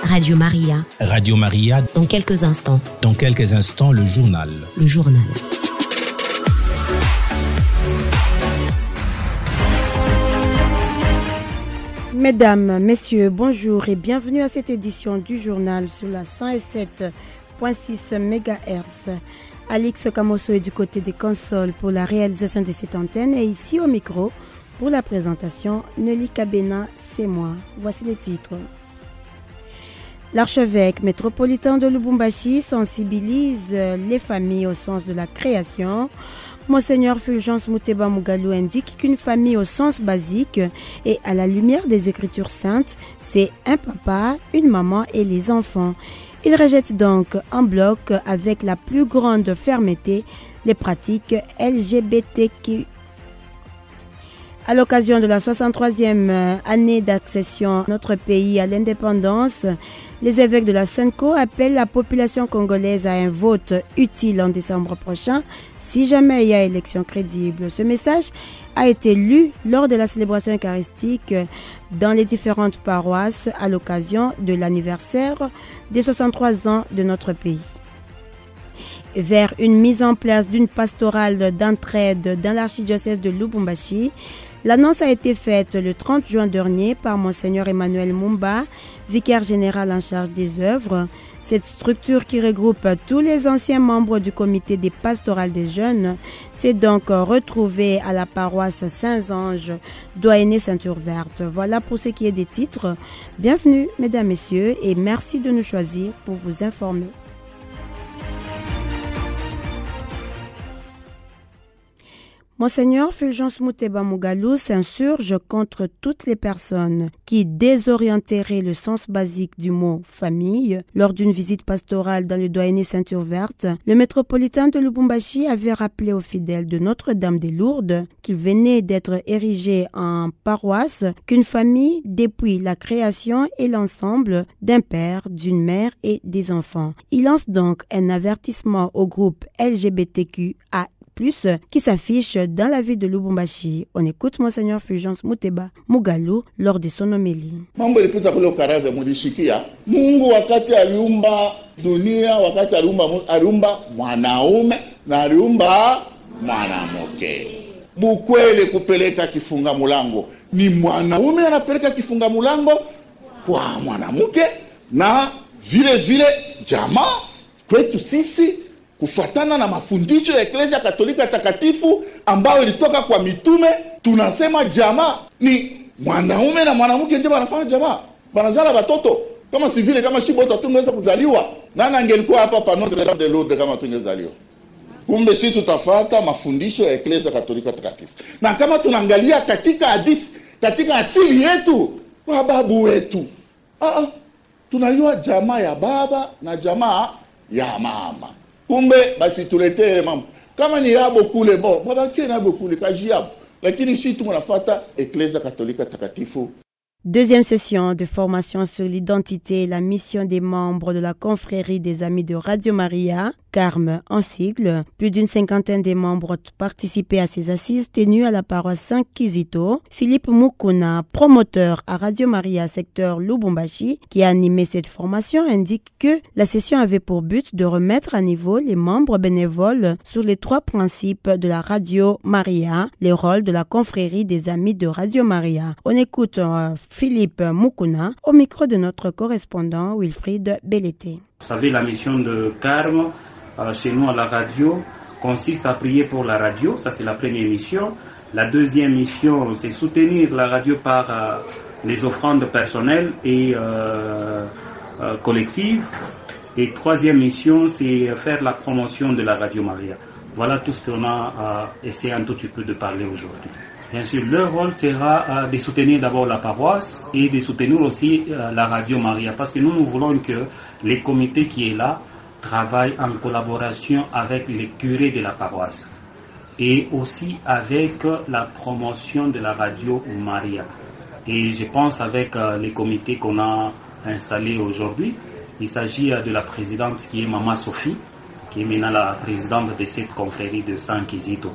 Radio Maria. Radio Maria. Dans quelques instants. Dans quelques instants, le journal. Le journal. Mesdames, Messieurs, bonjour et bienvenue à cette édition du journal sur la 107.6 MHz. Alix Kamoso est du côté des consoles pour la réalisation de cette antenne et ici au micro pour la présentation, Nelly Kabena, c'est moi. Voici les titres. L'archevêque métropolitain de Lubumbashi sensibilise les familles au sens de la création. Monseigneur Fulgence Muteba Mugalu indique qu'une famille au sens basique et à la lumière des Écritures saintes, c'est un papa, une maman et les enfants. Il rejette donc en bloc avec la plus grande fermeté les pratiques LGBTQ. À l'occasion de la 63e année d'accession de notre pays à l'indépendance, les évêques de la SENCO appellent la population congolaise à un vote utile en décembre prochain si jamais il y a élection crédible. Ce message a été lu lors de la célébration eucharistique dans les différentes paroisses à l'occasion de l'anniversaire des 63 ans de notre pays. Vers une mise en place d'une pastorale d'entraide dans l'archidiocèse de Lubumbashi, l'annonce a été faite le 30 juin dernier par Monseigneur Emmanuel Mumba, vicaire général en charge des œuvres. Cette structure qui regroupe tous les anciens membres du comité des pastorales des jeunes s'est donc retrouvée à la paroisse Saint-Ange, Doyenné Ceinture Verte. Voilà pour ce qui est des titres. Bienvenue, mesdames, messieurs, et merci de nous choisir pour vous informer. Monseigneur Fulgence Muteba Mugalu s'insurge contre toutes les personnes qui désorienteraient le sens basique du mot « famille ». Lors d'une visite pastorale dans le Doyenné Ceinture Verte, le métropolitain de Lubumbashi avait rappelé aux fidèles de Notre-Dame des Lourdes qu'il venait d'être érigé en paroisse, qu'une famille depuis la création est l'ensemble d'un père, d'une mère et des enfants. Il lance donc un avertissement au groupe LGBTQA+, qui s'affiche dans la ville de Lubumbashi. On écoute Monseigneur Fulgence Muteba Mugalu lors de son homélie. Mambo ilipita kule ukaraza mulishikia. Mungu wakati aliumba dunia, wakati aliumba mwanaume na aliumba mwanamke. Bukwele kupeleka kifunga mulango. Ni mwanaume anapeleka kifunga mulango kwa mwanamke na vile jamaa kwetu sisi kufuatana na mafundisho ya Eklezia Katolika takatifu ambao ilitoka kwa mitume, tunasema jamaa ni mwanaume na mwanamke ndio wanafanya jamaa. Wanazala watoto. Kama si vile kama shibo tungeweza kuzaliwa. Nani angelikuwa hapa pa Notre Dame de Lourdes kama tungezaliwa? Kumbe sisi tutafuata mafundisho ya Eklezia Katolika takatifu. Na kama tunaangalia katika hadithi, katika asili yetu, kwa babu wetu. Tunajua jamaa ya baba na jamaa ya mama. Kumbe basi tuletee mambo kama ni yabo kule baba kile yabo kule kaji yabo, lakini sisi tunafuata Eklezia Katolika takatifu. Deuxième session de formation sur l'identité et la mission des membres de la confrérie des Amis de Radio Maria, CARM en sigle. Plus d'une cinquantaine de membres ont participé à ces assises tenues à la paroisse Saint-Kizito. Philippe Mukuna, promoteur à Radio Maria secteur Lubumbashi, qui a animé cette formation, indique que la session avait pour but de remettre à niveau les membres bénévoles sur les 3 principes de la Radio Maria, les rôles de la confrérie des Amis de Radio Maria. On écoute Philippe Mukuna au micro de notre correspondant Wilfried Belleté. Vous savez, la mission de CARM chez nous à la radio consiste à prier pour la radio, ça c'est la première mission. La deuxième mission, c'est soutenir la radio par les offrandes personnelles et collectives. Et troisième mission, c'est faire la promotion de la Radio Maria. Voilà tout ce qu'on a essayé un tout petit peu de parler aujourd'hui. Bien sûr, leur rôle sera de soutenir d'abord la paroisse et de soutenir aussi la Radio Maria, parce que nous voulons que les comités qui est là travaillent en collaboration avec les curés de la paroisse et aussi avec la promotion de la Radio Maria. Et je pense avec les comités qu'on a installés aujourd'hui, il s'agit de la présidente qui est Maman Sophie, qui est maintenant la présidente de cette confrérie de Saint-Kizito.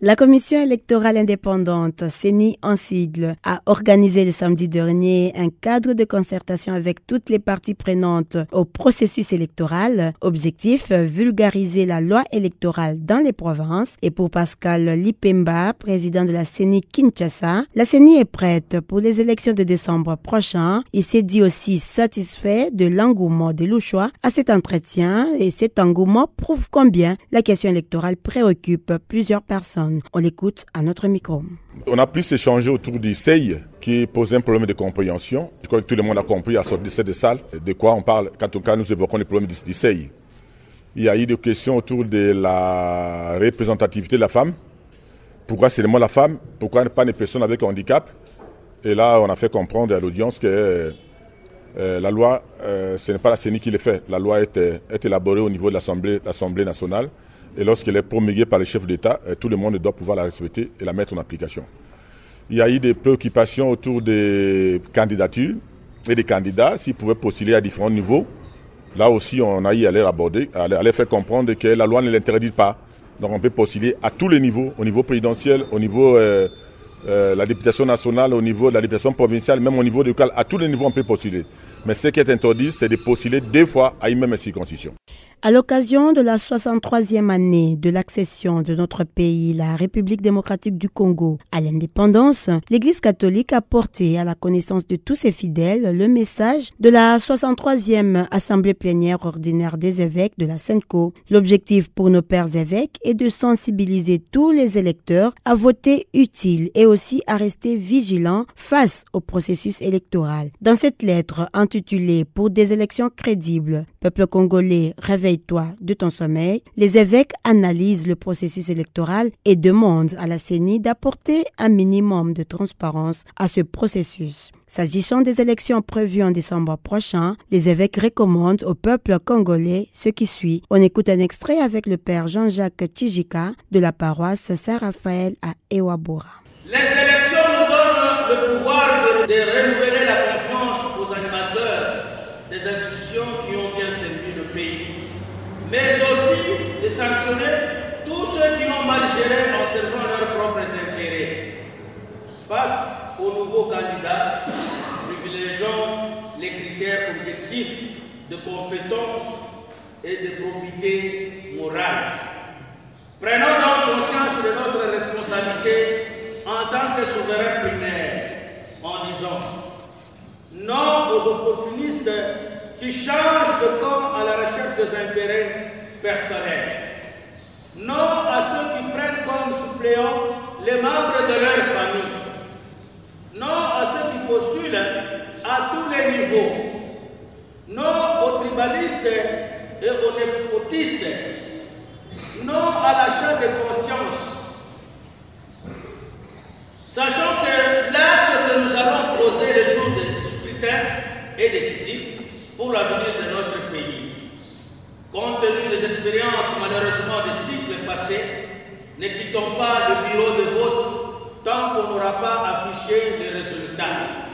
La commission électorale indépendante, CENI en sigle, a organisé le samedi dernier un cadre de concertation avec toutes les parties prenantes au processus électoral. Objectif, vulgariser la loi électorale dans les provinces. Et pour Pascal Lipemba, président de la CENI Kinshasa, la CENI est prête pour les élections de décembre prochain. Il s'est dit aussi satisfait de l'engouement des Louchois à cet entretien et cet engouement prouve combien la question électorale préoccupe plusieurs personnes. On l'écoute à notre micro. On a pu s'échanger autour du CEI qui pose un problème de compréhension. Je crois que tout le monde a compris à sortir de cette salle de quoi on parle quand nous évoquons les problèmes du CEI. Il y a eu des questions autour de la représentativité de la femme. Pourquoi seulement la femme? Pourquoi pas les personnes avec handicap? Et là, on a fait comprendre à l'audience que la loi, ce n'est pas la CENI qui le fait. La loi est élaborée au niveau de l'Assemblée nationale. Et lorsqu'elle est promulguée par les chefs d'État, tout le monde doit pouvoir la respecter et la mettre en application. Il y a eu des préoccupations autour des candidatures et des candidats, s'ils pouvaient postuler à différents niveaux. Là aussi, on a eu à leur aborder, à leur faire comprendre que la loi ne l'interdit pas. Donc on peut postuler à tous les niveaux, au niveau présidentiel, au niveau de la députation nationale, au niveau de la députation provinciale, même au niveau local, à tous les niveaux on peut postuler. Mais ce qui est interdit, c'est de postuler 2 fois à une même circoncision. À l'occasion de la 63e année de l'accession de notre pays, la République démocratique du Congo, à l'indépendance, l'Église catholique a porté à la connaissance de tous ses fidèles le message de la 63e Assemblée plénière ordinaire des évêques de la SENCO. L'objectif pour nos pères évêques est de sensibiliser tous les électeurs à voter utile et aussi à rester vigilants face au processus électoral. Dans cette lettre intitulée « Pour des élections crédibles, peuple congolais, réveille-toi de ton sommeil », les évêques analysent le processus électoral et demandent à la CENI d'apporter un minimum de transparence à ce processus. S'agissant des élections prévues en décembre prochain, les évêques recommandent au peuple congolais ce qui suit. On écoute un extrait avec le père Jean-Jacques Tijika de la paroisse Saint-Raphaël à Ewabura. Les élections nous donnent le pouvoir de renouveler la confiance aux animateurs des institutions qui ont bien servi le pays, mais aussi de sanctionner tous ceux qui ont mal géré en servant leurs propres intérêts. Face aux nouveaux candidats, privilégions les critères objectifs de compétence et de probité morale. Prenons donc conscience de notre responsabilité en tant que souverain primaire en disant non aux opportunistes qui changent de camp à la recherche des intérêts personnels. Non à ceux qui prennent comme suppléants les membres de leur famille. Non à ceux qui postulent à tous les niveaux. Non aux tribalistes et aux népotistes. Non à l'achat de conscience. Sachant que l'acte que nous allons poser le jour du scrutin est décisif pour l'avenir de notre pays. Compte tenu des expériences malheureusement des cycles passés, ne quittons pas le bureau de vote tant qu'on n'aura pas affiché les résultats.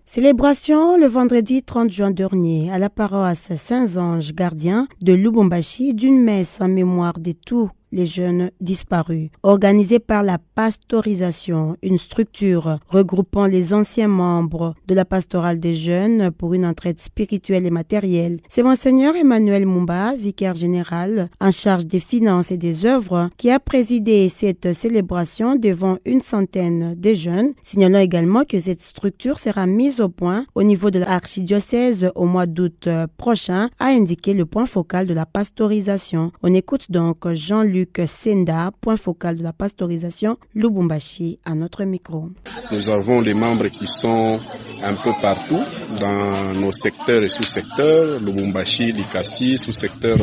Célébration le vendredi 30 juin dernier à la paroisse Saint-Ange Gardien de Lubumbashi d'une messe en mémoire de tous les jeunes disparus, organisée par la Pastorisation, une structure regroupant les anciens membres de la pastorale des jeunes pour une entraide spirituelle et matérielle. C'est Monseigneur Emmanuel Mumba, vicaire général en charge des finances et des œuvres, qui a présidé cette célébration devant une centaine de jeunes. Signalons également que cette structure sera mise au point au niveau de l'archidiocèse au mois d'août prochain, a indiqué le point focal de la pastorisation. On écoute donc Jean-Luc Senda, point focal de la pastorisation, Lubumbashi, à notre micro. Nous avons les membres qui sont un peu partout dans nos secteurs et sous-secteurs, Lubumbashi, Likasi, sous-secteur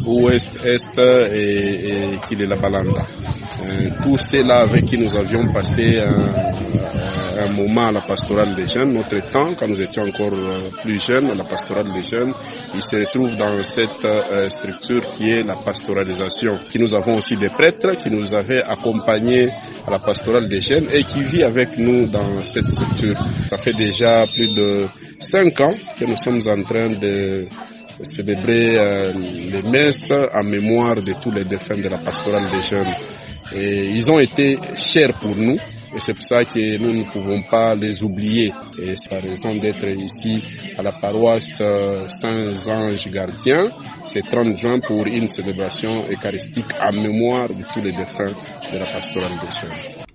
ouest, est et Kilelabalanda. Tous ceux-là avec qui nous avions passé un moment à la pastorale des jeunes, notre temps, quand nous étions encore plus jeunes, à la pastorale des jeunes, ils se retrouvent dans cette structure qui est la pastoralisation. Qui nous avons aussi des prêtres qui nous avaient accompagnés à la pastorale des jeunes et qui vit avec nous dans cette structure. Ça fait déjà plus de 5 ans que nous sommes en train de célébrer les messes en mémoire de tous les défunts de la pastorale des jeunes. Et ils ont été chers pour nous. Et c'est pour ça que nous ne pouvons pas les oublier. Et c'est la raison d'être ici à la paroisse Saint-Ange Gardien. C'est 30 juin pour une célébration eucharistique en mémoire de tous les défunts de la pastorale des jeunes.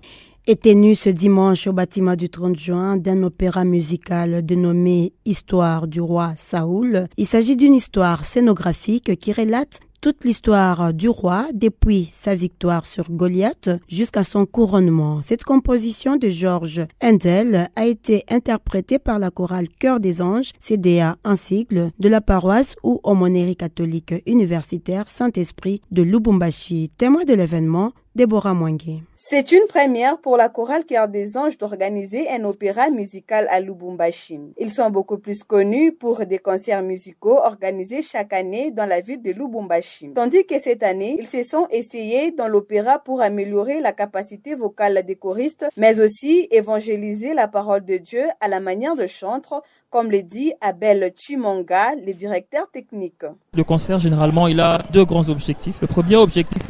Est tenu ce dimanche au bâtiment du 30 juin d'un opéra musical dénommé Histoire du roi Saoul. Il s'agit d'une histoire scénographique qui relate toute l'histoire du roi depuis sa victoire sur Goliath jusqu'à son couronnement. Cette composition de Georges Handel a été interprétée par la chorale Chœur des Anges, CDA, un sigle de la paroisse ou aumônerie catholique universitaire Saint-Esprit de Lubumbashi. Témoin de l'événement, Déborah Mwangi. C'est une première pour la chorale Chœur des Anges d'organiser un opéra musical à Lubumbashi. Ils sont beaucoup plus connus pour des concerts musicaux organisés chaque année dans la ville de Lubumbashi. Tandis que cette année, ils se sont essayés dans l'opéra pour améliorer la capacité vocale des choristes, mais aussi évangéliser la parole de Dieu à la manière de chantre, comme le dit Abel Chimonga, le directeur technique. Le concert, généralement, il a deux grands objectifs. Le premier objectif,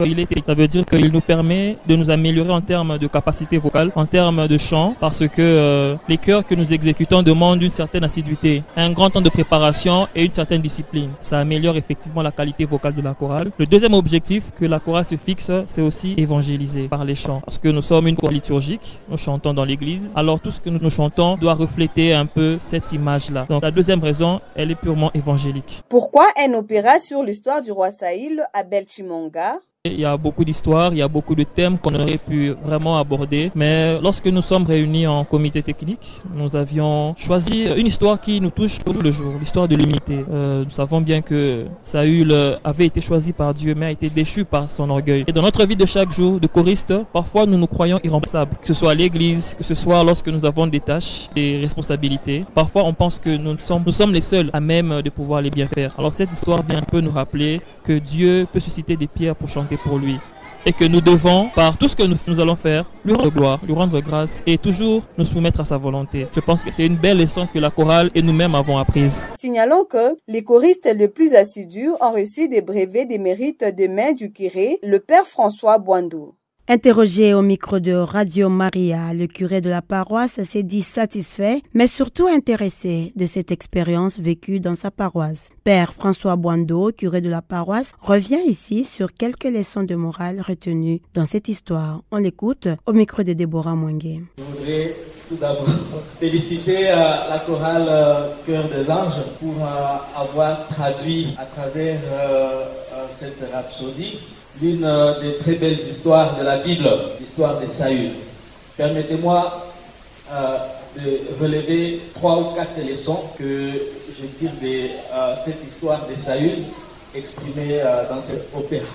ça veut dire qu'il nous permet de nous améliorer en termes de capacité vocale, en termes de chant, parce que les chœurs que nous exécutons demandent une certaine assiduité, un grand temps de préparation et une certaine discipline. Ça améliore effectivement la qualité vocale de la chorale. Le deuxième objectif que la chorale se fixe, c'est aussi évangéliser par les chants, parce que nous sommes une chorale liturgique, nous chantons dans l'église, alors tout ce que nous chantons doit refléter un peu cette image-là. Donc la deuxième raison, elle est purement évangélique. Pourquoi un opéra sur l'histoire du roi Saïl, Abel Chimonga? Il y a beaucoup d'histoires, il y a beaucoup de thèmes qu'on aurait pu vraiment aborder. Mais lorsque nous sommes réunis en comité technique, nous avions choisi une histoire qui nous touche au jour le jour, l'histoire de l'humilité. Nous savons bien que Saül avait été choisi par Dieu, mais a été déchu par son orgueil. Et dans notre vie de chaque jour, de choriste, parfois nous nous croyons irremplaçables. Que ce soit à l'église, que ce soit lorsque nous avons des tâches, des responsabilités. Parfois on pense que nous sommes les seuls à même de pouvoir les bien faire. Alors cette histoire vient un peu nous rappeler que Dieu peut susciter des pierres pour chanter pour lui. Et que nous devons, par tout ce que nous allons faire, lui rendre gloire, lui rendre grâce et toujours nous soumettre à sa volonté. Je pense que c'est une belle leçon que la chorale et nous-mêmes avons apprise. Signalons que les choristes les plus assidus ont reçu des brevets des mérites des mains du curé, le père François Boindou. Interrogé au micro de Radio Maria, le curé de la paroisse s'est dit satisfait, mais surtout intéressé de cette expérience vécue dans sa paroisse. Père François Boindou, curé de la paroisse, revient ici sur quelques leçons de morale retenues dans cette histoire. On l'écoute au micro de Déborah Mwangi. Je voudrais tout d'abord féliciter la chorale Chœur des Anges pour avoir traduit à travers cette rhapsodie l'une des très belles histoires de la Bible, l'histoire de Saül. Permettez-moi de relever 3 ou 4 leçons que je tire de cette histoire de Saül exprimée dans cet opéra.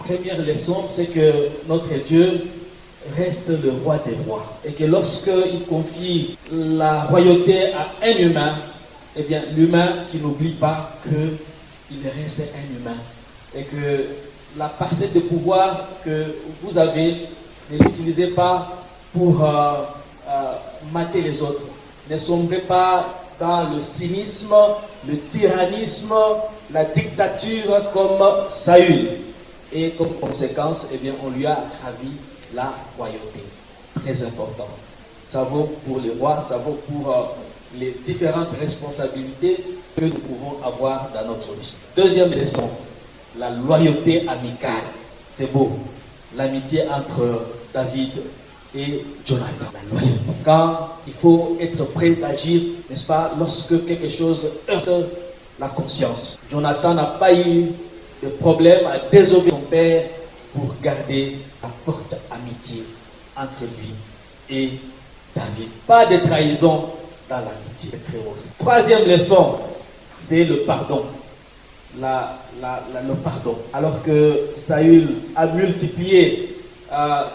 Première leçon, c'est que notre Dieu reste le roi des rois et que lorsqu'il confie la royauté à un humain, eh bien l'humain qui n'oublie pas qu'il reste un humain et que la parcelle de pouvoir que vous avez, ne l'utilisez pas pour mater les autres. Ne sombrez pas dans le cynisme, le tyrannisme, la dictature comme Saül. Et comme conséquence, eh bien, on lui a ravi la royauté. Très important. Ça vaut pour les rois, ça vaut pour les différentes responsabilités que nous pouvons avoir dans notre vie. Deuxième leçon. La loyauté amicale, c'est beau. L'amitié entre David et Jonathan. La loyauté. Quand il faut être prêt d'agir, n'est-ce pas, lorsque quelque chose heurte la conscience. Jonathan n'a pas eu de problème à désobéir son père pour garder la forte amitié entre lui et David. Pas de trahison dans l'amitié. Troisième leçon, c'est le pardon. Le pardon. Alors que Saül a multiplié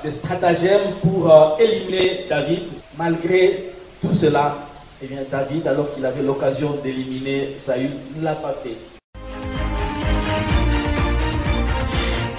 des stratagèmes pour éliminer David, malgré tout cela, eh bien David, alors qu'il avait l'occasion d'éliminer Saül, ne l'a pas fait.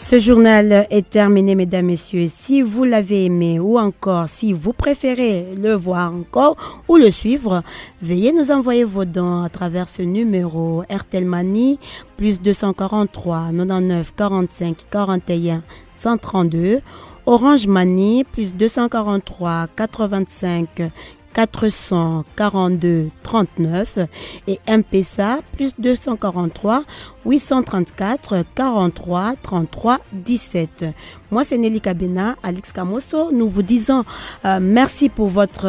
Ce journal est terminé, mesdames, messieurs. Si vous l'avez aimé ou encore si vous préférez le voir encore ou le suivre, veuillez nous envoyer vos dons à travers ce numéro RTL Money plus 243 99 45 41 132, Orange Money plus 243 85 442 39 et M-Pesa plus 243 834 43 33 17. Moi c'est Nelly Kabena, Alix Kamoso. Nous vous disons merci pour votre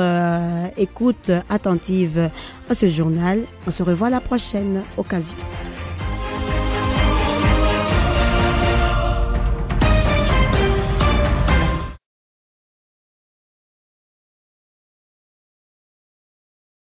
écoute attentive à ce journal. On se revoit à la prochaine occasion.